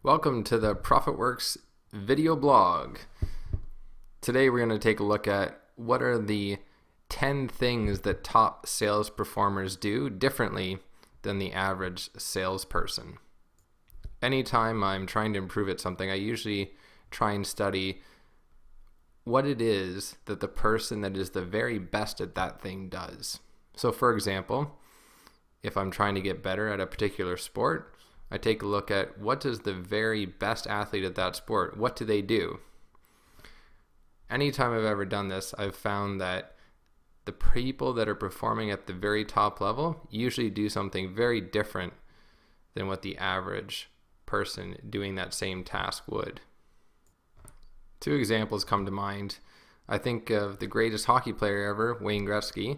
Welcome to the ProfitWorks video blog. Today we're going to take a look at what are the 10 things that top sales performers do differently than the average salesperson. Anytime I'm trying to improve at something, I usually try and study what it is that the person that is the very best at that thing does. So for example, if I'm trying to get better at a particular sport, I take a look at what does the very best athlete at that sport, what do they do? Anytime I've ever done this, I've found that the people that are performing at the very top level usually do something very different than what the average person doing that same task would. Two examples come to mind. I think of the greatest hockey player ever, Wayne Gretzky.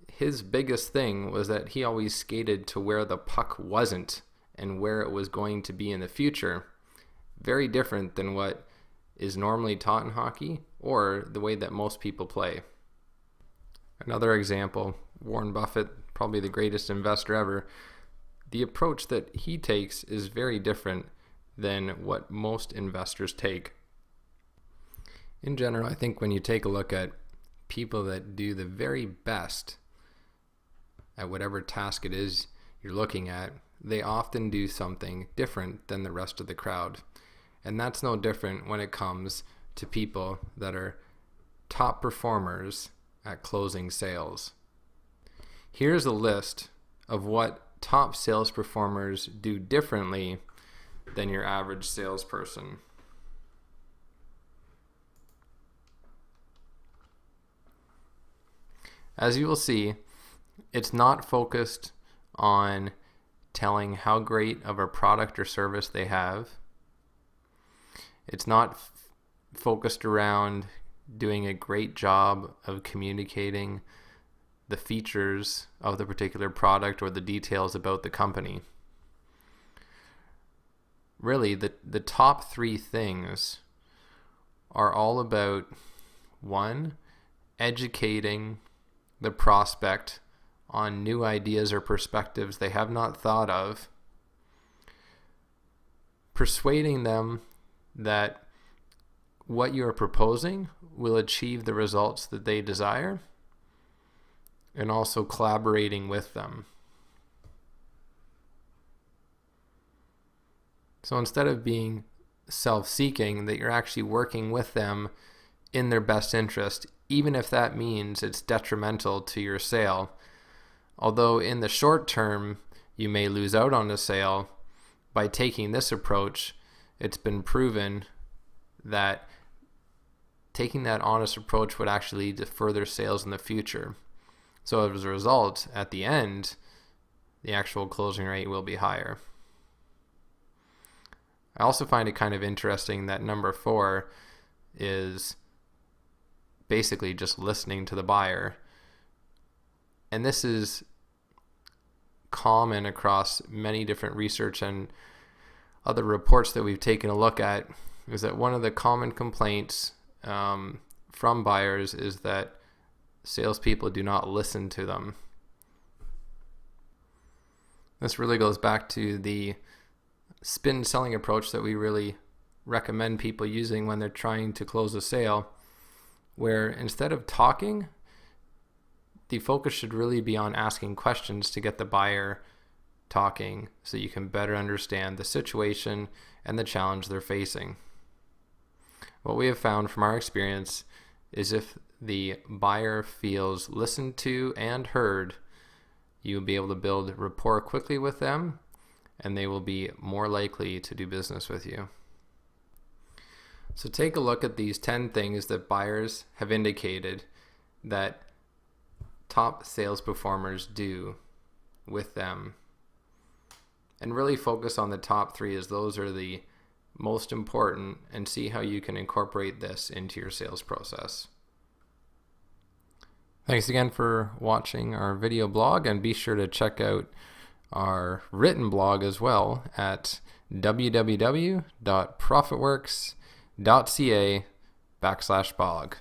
His biggest thing was that he always skated to where the puck wasn't and where it was going to be in the future. Very different than what is normally taught in hockey or the way that most people play. Another example, Warren Buffett, probably the greatest investor ever. The approach that he takes is very different than what most investors take. In general, I think when you take a look at people that do the very best at whatever task it is you're looking at, they often do something different than the rest of the crowd. And that's no different when it comes to people that are top performers at closing sales. Here's a list of what top sales performers do differently than your average salesperson. As you will see, it's not focused on telling how great of a product or service they have. It's not focused around doing a great job of communicating the features of the particular product or the details about the company. Really, the top three things are all about, one, educating the prospect on new ideas or perspectives they have not thought of, persuading them that what you are proposing will achieve the results that they desire, and also collaborating with them. So instead of being self-seeking, that you're actually working with them in their best interest, even if that means it's detrimental to your sale. Although in the short term, you may lose out on a sale, by taking this approach, it's been proven that taking that honest approach would actually lead to further sales in the future. So as a result, at the end, the actual closing rate will be higher. I also find it kind of interesting that number 4 is basically just listening to the buyer. And this is common across many different research and other reports that we've taken a look at, is that one of the common complaints from buyers is that salespeople do not listen to them. This really goes back to the spin selling approach that we really recommend people using when they're trying to close a sale, where instead of talking, the focus should really be on asking questions to get the buyer talking so you can better understand the situation and the challenge they're facing. What we have found from our experience is if the buyer feels listened to and heard, you'll be able to build rapport quickly with them, and they will be more likely to do business with you. So take a look at these 10 things that buyers have indicated that top sales performers do with them, and really focus on the top 3, as those are the most important, and see how you can incorporate this into your sales process. Thanks again for watching our video blog, and be sure to check out our written blog as well at www.profitworks.ca/blog.